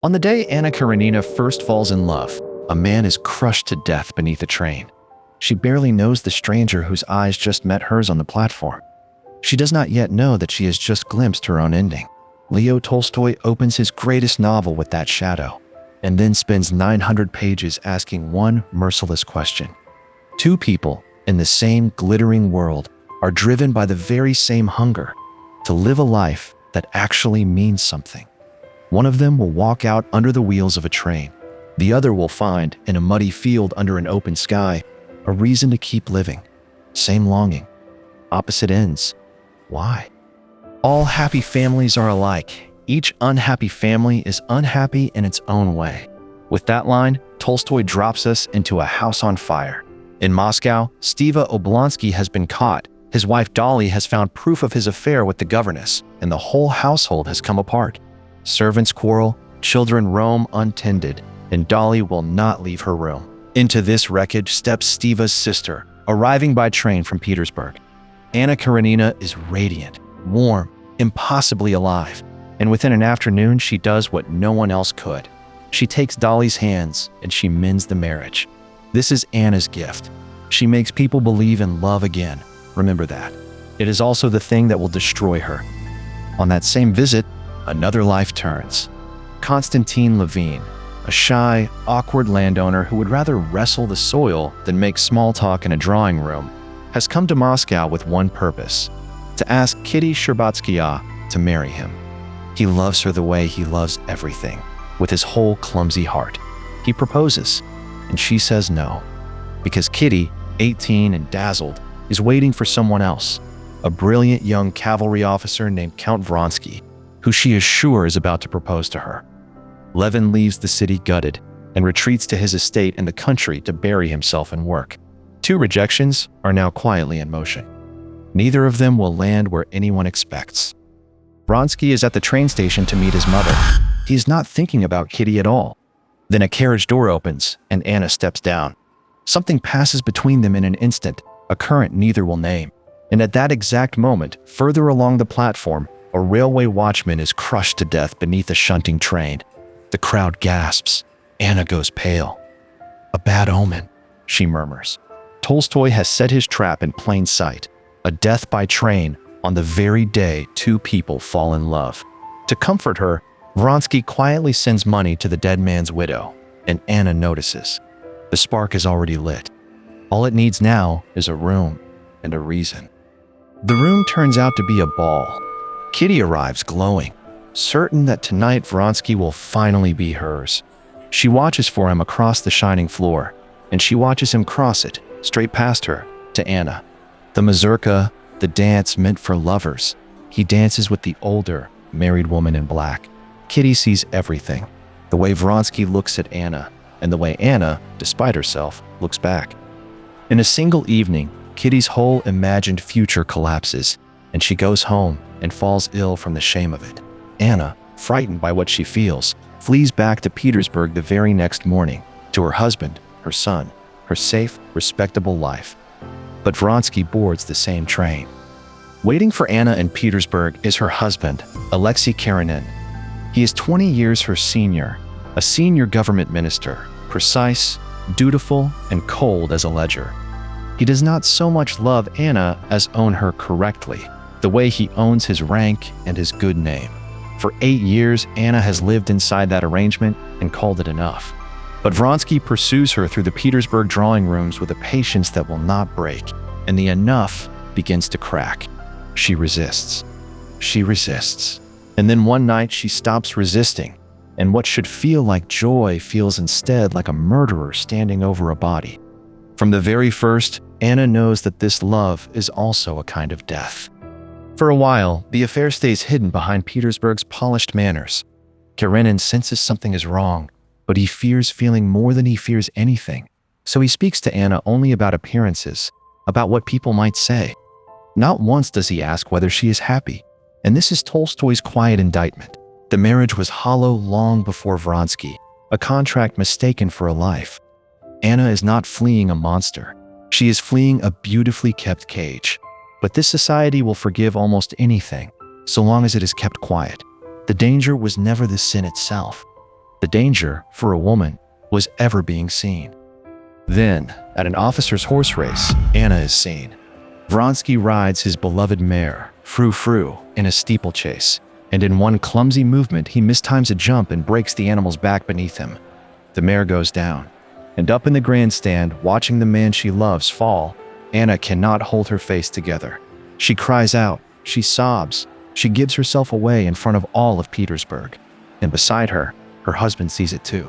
On the day Anna Karenina first falls in love, a man is crushed to death beneath a train. She barely knows the stranger whose eyes just met hers on the platform. She does not yet know that she has just glimpsed her own ending. Leo Tolstoy opens his greatest novel with that shadow, and then spends 900 pages asking one merciless question. Two people in the same glittering world are driven by the very same hunger to live a life that actually means something. One of them will walk out under the wheels of a train. The other will find, in a muddy field under an open sky, a reason to keep living. Same longing, opposite ends. Why? All happy families are alike. Each unhappy family is unhappy in its own way. With that line, Tolstoy drops us into a house on fire. In Moscow, Steva Oblonsky has been caught. His wife Dolly has found proof of his affair with the governess, and the whole household has come apart. Servants quarrel, children roam untended, and Dolly will not leave her room. Into this wreckage steps Steva's sister, arriving by train from Petersburg. Anna Karenina is radiant, warm, impossibly alive, and within an afternoon she does what no one else could. She takes Dolly's hands and she mends the marriage. This is Anna's gift. She makes people believe in love again. Remember that. It is also the thing that will destroy her. On that same visit, another life turns. Konstantin Levin, a shy, awkward landowner who would rather wrestle the soil than make small talk in a drawing room, has come to Moscow with one purpose: to ask Kitty Sherbatskaya to marry him. He loves her the way he loves everything, with his whole clumsy heart. He proposes, and she says no, because Kitty, 18 and dazzled, is waiting for someone else, a brilliant young cavalry officer named Count Vronsky, who she is sure is about to propose to her. Levin leaves the city gutted and retreats to his estate in the country to bury himself in work. Two rejections are now quietly in motion. Neither of them will land where anyone expects. Vronsky is at the train station to meet his mother. He is not thinking about Kitty at all. Then a carriage door opens and Anna steps down. Something passes between them in an instant, a current neither will name. And at that exact moment, further along the platform, a railway watchman is crushed to death beneath a shunting train. The crowd gasps. Anna goes pale. "A bad omen," she murmurs. Tolstoy has set his trap in plain sight. A death by train on the very day two people fall in love. To comfort her, Vronsky quietly sends money to the dead man's widow, and Anna notices. The spark is already lit. All it needs now is a room and a reason. The room turns out to be a ball. Kitty arrives glowing, certain that tonight Vronsky will finally be hers. She watches for him across the shining floor, and she watches him cross it, straight past her, to Anna. The mazurka, the dance meant for lovers. He dances with the older, married woman in black. Kitty sees everything, the way Vronsky looks at Anna, and the way Anna, despite herself, looks back. In a single evening, Kitty's whole imagined future collapses, and she goes home and falls ill from the shame of it. Anna, frightened by what she feels, flees back to Petersburg the very next morning, to her husband, her son, her safe, respectable life. But Vronsky boards the same train. Waiting for Anna in Petersburg is her husband, Alexei Karenin. He is 20 years her senior, a senior government minister, precise, dutiful, and cold as a ledger. He does not so much love Anna as own her correctly, the way he owns his rank and his good name. For 8 years, Anna has lived inside that arrangement and called it enough. But Vronsky pursues her through the Petersburg drawing rooms with a patience that will not break, and the enough begins to crack. She resists. She resists. And then one night she stops resisting, and what should feel like joy feels instead like a murderer standing over a body. From the very first, Anna knows that this love is also a kind of death. For a while, the affair stays hidden behind Petersburg's polished manners. Karenin senses something is wrong, but he fears feeling more than he fears anything. So he speaks to Anna only about appearances, about what people might say. Not once does he ask whether she is happy. And this is Tolstoy's quiet indictment. The marriage was hollow long before Vronsky, a contract mistaken for a life. Anna is not fleeing a monster. She is fleeing a beautifully kept cage. But this society will forgive almost anything, so long as it is kept quiet. The danger was never the sin itself. The danger, for a woman, was ever being seen. Then, at an officer's horse race, Anna is seen. Vronsky rides his beloved mare, Frou-Frou, in a steeplechase, and in one clumsy movement he mistimes a jump and breaks the animal's back beneath him. The mare goes down, and up in the grandstand, watching the man she loves fall, Anna cannot hold her face together. She cries out, she sobs, she gives herself away in front of all of Petersburg, and beside her, her husband sees it too.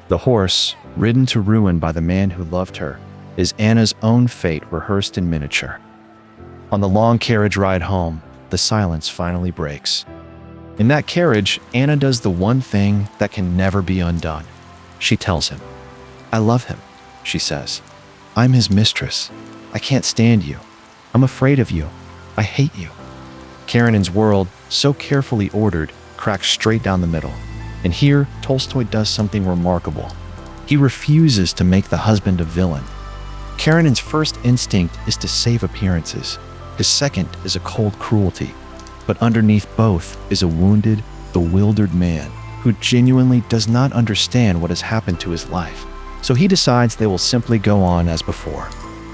The horse, ridden to ruin by the man who loved her, is Anna's own fate rehearsed in miniature. On the long carriage ride home, the silence finally breaks. In that carriage, Anna does the one thing that can never be undone. She tells him, "I love him," she says. "I'm his mistress. I can't stand you. I'm afraid of you. I hate you." Karenin's world, so carefully ordered, cracks straight down the middle. And here, Tolstoy does something remarkable. He refuses to make the husband a villain. Karenin's first instinct is to save appearances. His second is a cold cruelty. But underneath both is a wounded, bewildered man who genuinely does not understand what has happened to his life. So he decides they will simply go on as before.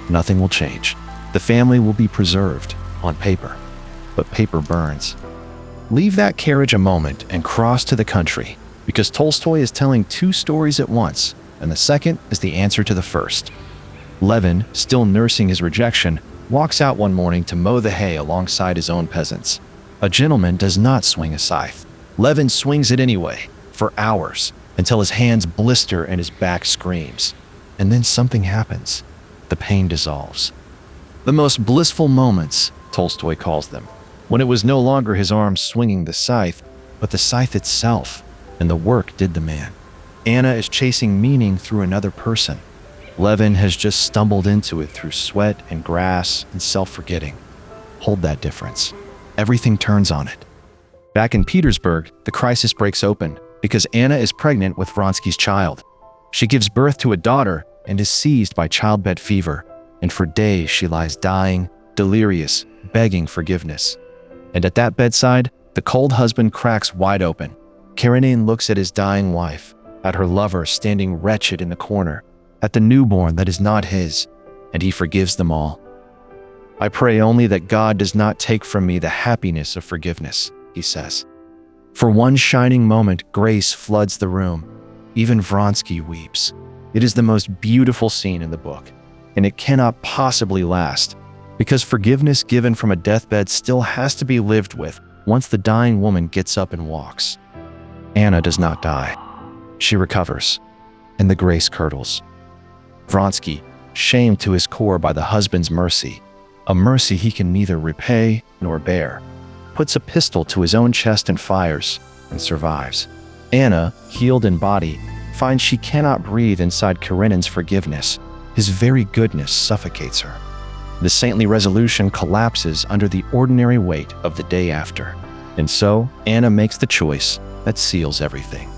Nothing will change. The family will be preserved on paper. But paper burns. Leave that carriage a moment and cross to the country, because Tolstoy is telling two stories at once, and the second is the answer to the first. Levin, still nursing his rejection, walks out one morning to mow the hay alongside his own peasants. A gentleman does not swing a scythe. Levin swings it anyway, for hours, until his hands blister and his back screams. And then something happens. The pain dissolves. The most blissful moments, Tolstoy calls them, when it was no longer his arms swinging the scythe, but the scythe itself, and the work did the man. Anna is chasing meaning through another person. Levin has just stumbled into it through sweat and grass and self-forgetting. Hold that difference. Everything turns on it. Back in Petersburg, the crisis breaks open because Anna is pregnant with Vronsky's child. She gives birth to a daughter and is seized by childbed fever, and for days she lies dying, delirious, begging forgiveness. And at that bedside, the cold husband cracks wide open. Karenin looks at his dying wife, at her lover standing wretched in the corner, at the newborn that is not his, and he forgives them all. "I pray only that God does not take from me the happiness of forgiveness," he says. For one shining moment, grace floods the room. Even Vronsky weeps. It is the most beautiful scene in the book, and it cannot possibly last, because forgiveness given from a deathbed still has to be lived with once the dying woman gets up and walks. Anna does not die. She recovers, and the grace curdles. Vronsky, shamed to his core by the husband's mercy, a mercy he can neither repay nor bear, puts a pistol to his own chest and fires, and survives. Anna, healed in body, finds she cannot breathe inside Karenin's forgiveness. His very goodness suffocates her. The saintly resolution collapses under the ordinary weight of the day after. And so, Anna makes the choice that seals everything.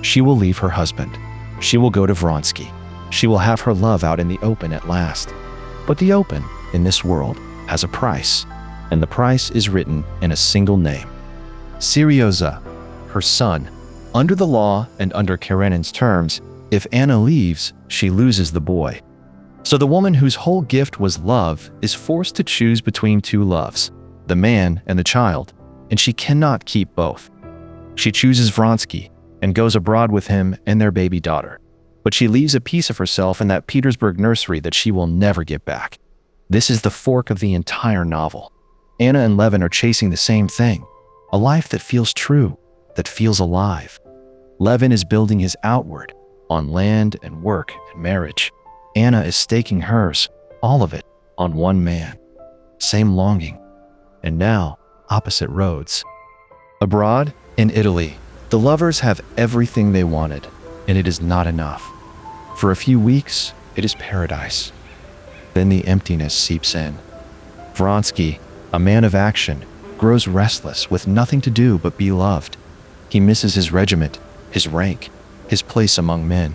She will leave her husband. She will go to Vronsky. She will have her love out in the open at last. But the open, in this world, has a price, and the price is written in a single name. Seryoza, her son. Under the law and under Karenin's terms, if Anna leaves, she loses the boy. So the woman whose whole gift was love is forced to choose between two loves, the man and the child, and she cannot keep both. She chooses Vronsky and goes abroad with him and their baby daughter. But she leaves a piece of herself in that Petersburg nursery that she will never get back. This is the fork of the entire novel. Anna and Levin are chasing the same thing, a life that feels true, that feels alive. Levin is building his outward, on land and work and marriage. Anna is staking hers, all of it, on one man. Same longing, and now opposite roads. Abroad, in Italy, the lovers have everything they wanted, and it is not enough. For a few weeks, it is paradise. Then the emptiness seeps in. Vronsky, a man of action, grows restless with nothing to do but be loved. He misses his regiment, his rank, his place among men.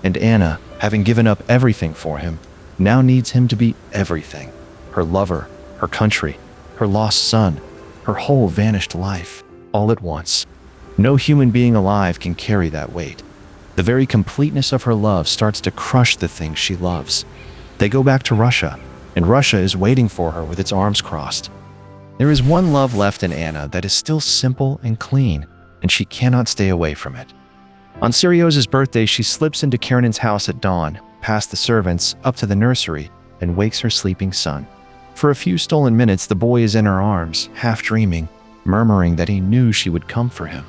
And Anna, having given up everything for him, now needs him to be everything. Her lover, her country, her lost son, her whole vanished life, all at once. No human being alive can carry that weight. The very completeness of her love starts to crush the things she loves. They go back to Russia, and Russia is waiting for her with its arms crossed. There is one love left in Anna that is still simple and clean, and she cannot stay away from it. On Serioz's birthday, she slips into Karenin's house at dawn, past the servants, up to the nursery, and wakes her sleeping son. For a few stolen minutes, the boy is in her arms, half dreaming, murmuring that he knew she would come for him.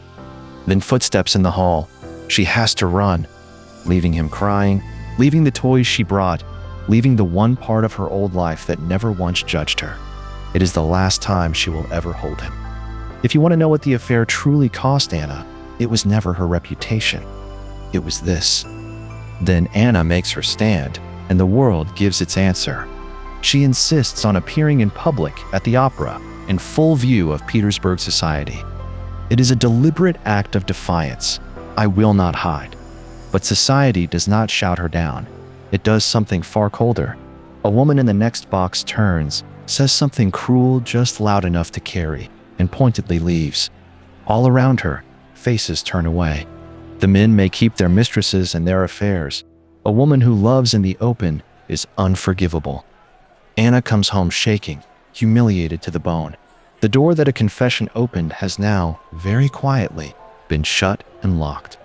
Then footsteps in the hall. She has to run, leaving him crying, leaving the toys she brought, leaving the one part of her old life that never once judged her. It is the last time she will ever hold him. If you want to know what the affair truly cost Anna, it was never her reputation. It was this. Then Anna makes her stand, and the world gives its answer. She insists on appearing in public at the opera, in full view of Petersburg society. It is a deliberate act of defiance. I will not hide. But society does not shout her down. It does something far colder. A woman in the next box turns, says something cruel just loud enough to carry, and pointedly leaves. All around her, faces turn away. The men may keep their mistresses and their affairs. A woman who loves in the open is unforgivable. Anna comes home shaking, humiliated to the bone. The door that a confession opened has now, very quietly, been shut and locked.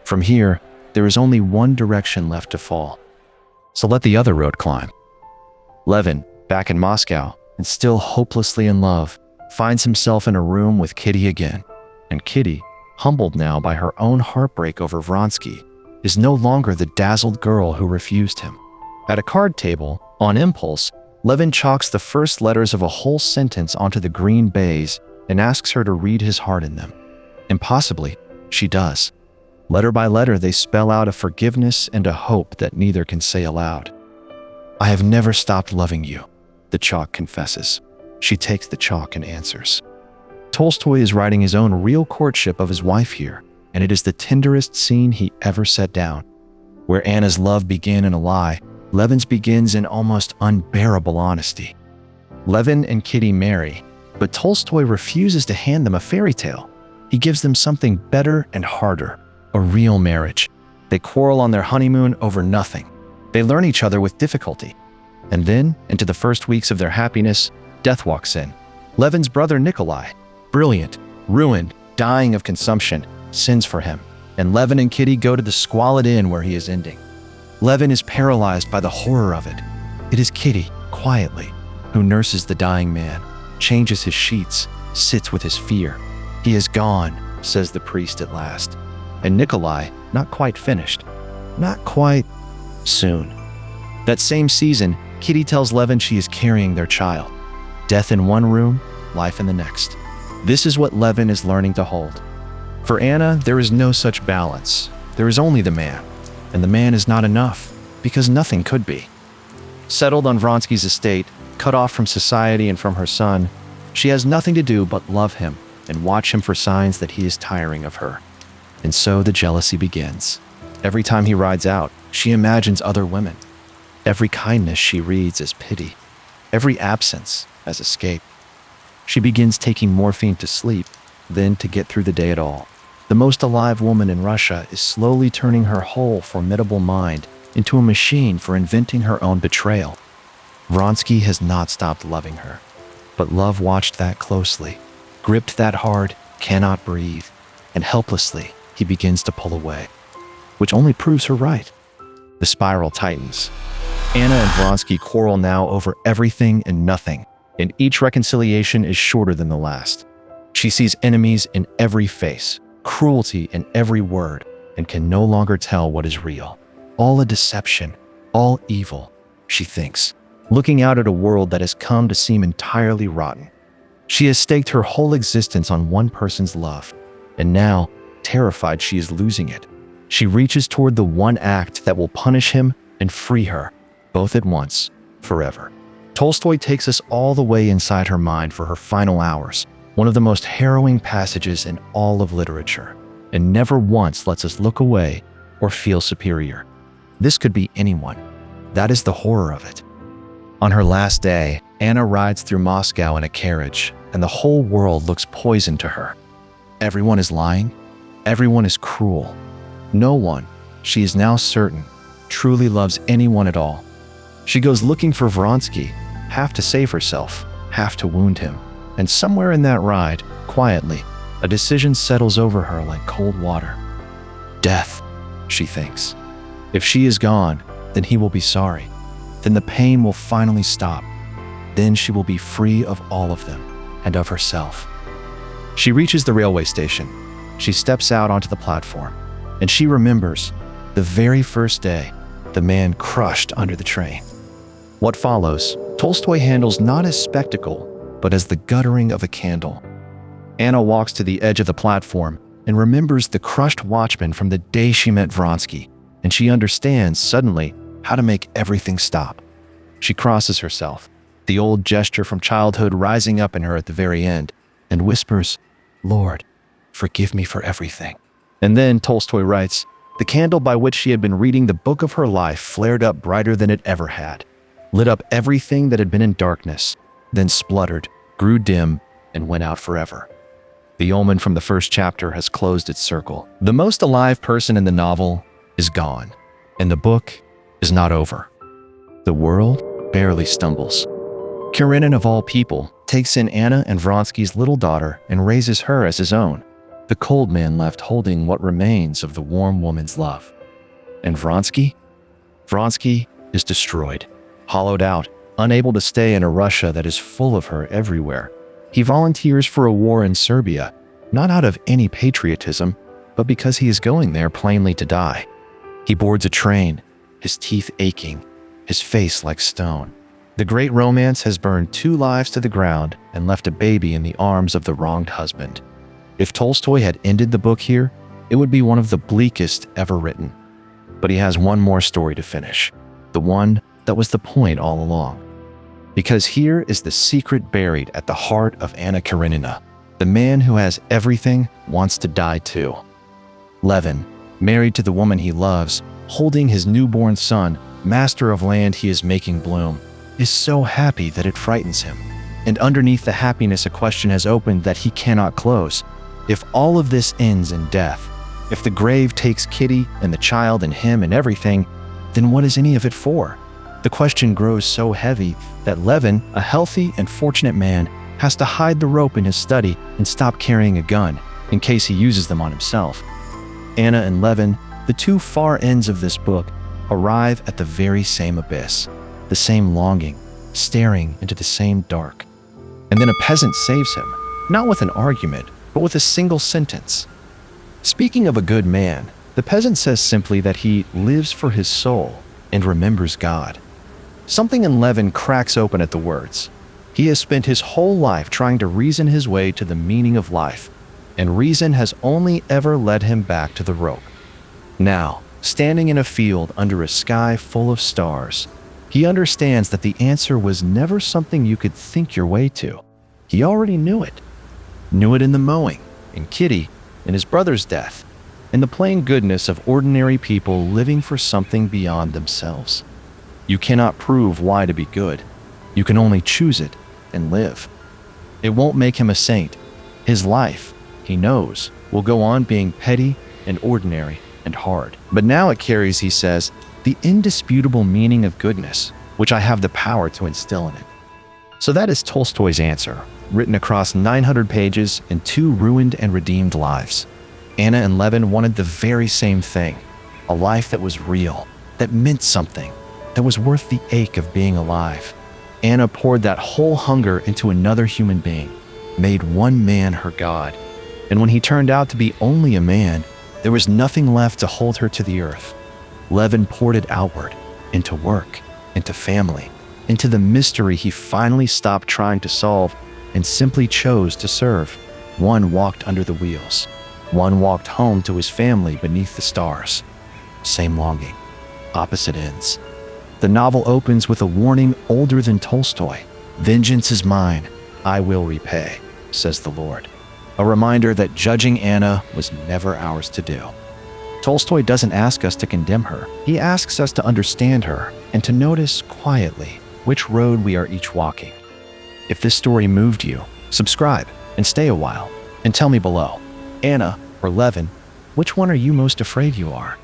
From here, there is only one direction left to fall. So let the other road climb. Levin, back in Moscow, and still hopelessly in love, finds himself in a room with Kitty again. And Kitty, humbled now by her own heartbreak over Vronsky, is no longer the dazzled girl who refused him. At a card table, on impulse, Levin chalks the first letters of a whole sentence onto the green baize and asks her to read his heart in them. Impossibly, she does. Letter by letter, they spell out a forgiveness and a hope that neither can say aloud. I have never stopped loving you, the chalk confesses. She takes the chalk and answers. Tolstoy is writing his own real courtship of his wife here, and it is the tenderest scene he ever set down. Where Anna's love began in a lie, Levin's begins in almost unbearable honesty. Levin and Kitty marry, but Tolstoy refuses to hand them a fairy tale. He gives them something better and harder, a real marriage. They quarrel on their honeymoon over nothing. They learn each other with difficulty. And then, into the first weeks of their happiness, death walks in. Levin's brother Nikolai, brilliant, ruined, dying of consumption, sins for him, and Levin and Kitty go to the squalid inn where he is ending. Levin is paralyzed by the horror of it. It is Kitty, quietly, who nurses the dying man, changes his sheets, sits with his fear. He is gone, says the priest at last. And Nikolai, not quite finished. Not quite soon. That same season, Kitty tells Levin she is carrying their child. Death in one room, life in the next. This is what Levin is learning to hold. For Anna, there is no such balance. There is only the man. And the man is not enough, because nothing could be. Settled on Vronsky's estate, cut off from society and from her son, she has nothing to do but love him and watch him for signs that he is tiring of her. And so the jealousy begins. Every time he rides out, she imagines other women. Every kindness she reads as pity. Every absence as escape. She begins taking morphine to sleep, then to get through the day at all. The most alive woman in Russia is slowly turning her whole formidable mind into a machine for inventing her own betrayal. Vronsky has not stopped loving her, but love watched that closely, gripped that hard, cannot breathe, and helplessly he begins to pull away, which only proves her right. The spiral tightens. Anna and Vronsky quarrel now over everything and nothing, and each reconciliation is shorter than the last. She sees enemies in every face, cruelty in every word, and can no longer tell what is real. All a deception, all evil, she thinks, looking out at a world that has come to seem entirely rotten. She has staked her whole existence on one person's love, and now, terrified she is losing it, she reaches toward the one act that will punish him and free her, both at once, forever. Tolstoy takes us all the way inside her mind for her final hours, one of the most harrowing passages in all of literature, and never once lets us look away or feel superior. This could be anyone. That is the horror of it. On her last day, Anna rides through Moscow in a carriage, and the whole world looks poisoned to her. Everyone is lying, Everyone is cruel. No one, she is now certain, truly loves anyone at all. She goes looking for Vronsky, half to save herself, half to wound him. And somewhere in that ride, quietly, a decision settles over her like cold water. Death, she thinks. If she is gone, then he will be sorry. Then the pain will finally stop. Then she will be free of all of them and of herself. She reaches the railway station. She steps out onto the platform, and she remembers the very first day the man crushed under the train. What follows, Tolstoy handles not as spectacle, but as the guttering of a candle. Anna walks to the edge of the platform and remembers the crushed watchman from the day she met Vronsky, and she understands suddenly how to make everything stop. She crosses herself, the old gesture from childhood rising up in her at the very end, and whispers, "Lord, forgive me for everything." And then, Tolstoy writes, the candle by which she had been reading the book of her life flared up brighter than it ever had, lit up everything that had been in darkness, then spluttered, grew dim, and went out forever. The omen from the first chapter has closed its circle. The most alive person in the novel is gone, and the book is not over. The world barely stumbles. Karenina, of all people, takes in Anna and Vronsky's little daughter and raises her as his own, the cold man left holding what remains of the warm woman's love. And Vronsky? Vronsky is destroyed, hollowed out, unable to stay in a Russia that is full of her everywhere. He volunteers for a war in Serbia, not out of any patriotism, but because he is going there plainly to die. He boards a train, his teeth aching, his face like stone. The great romance has burned 2 lives to the ground and left a baby in the arms of the wronged husband. If Tolstoy had ended the book here, it would be one of the bleakest ever written. But he has one more story to finish, the one that was the point all along. Because here is the secret buried at the heart of Anna Karenina. The man who has everything wants to die too. Levin, married to the woman he loves, holding his newborn son, master of land he is making bloom, is so happy that it frightens him. And underneath the happiness a question has opened that he cannot close. If all of this ends in death, if the grave takes Kitty and the child and him and everything, then what is any of it for? The question grows so heavy that Levin, a healthy and fortunate man, has to hide the rope in his study and stop carrying a gun in case he uses them on himself. Anna and Levin, the 2 far ends of this book, arrive at the very same abyss, the same longing, staring into the same dark. And then a peasant saves him, not with an argument, but with a single sentence. Speaking of a good man, the peasant says simply that he lives for his soul and remembers God. Something in Levin cracks open at the words. He has spent his whole life trying to reason his way to the meaning of life, and reason has only ever led him back to the rope. Now, standing in a field under a sky full of stars, he understands that the answer was never something you could think your way to. He already knew it. Knew it in the mowing, in Kitty, in his brother's death, in the plain goodness of ordinary people living for something beyond themselves. You cannot prove why to be good. You can only choose it and live. It won't make him a saint. His life, he knows, will go on being petty and ordinary and hard. But now it carries, he says, the indisputable meaning of goodness, which I have the power to instill in it. So that is Tolstoy's answer, written across 900 pages in 2 ruined and redeemed lives. Anna and Levin wanted the very same thing, a life that was real, that meant something, that was worth the ache of being alive. Anna poured that whole hunger into another human being, made one man her God. And when he turned out to be only a man, there was nothing left to hold her to the earth. Levin poured it outward, into work, into family, into the mystery he finally stopped trying to solve and simply chose to serve. One walked under the wheels. One walked home to his family beneath the stars. Same longing, opposite ends. The novel opens with a warning older than Tolstoy. "Vengeance is mine, I will repay," says the Lord. A reminder that judging Anna was never ours to do. Tolstoy doesn't ask us to condemn her. He asks us to understand her and to notice quietly which road we are each walking. If this story moved you, subscribe and stay a while and tell me below, Anna or Levin, Which one are you most afraid you are?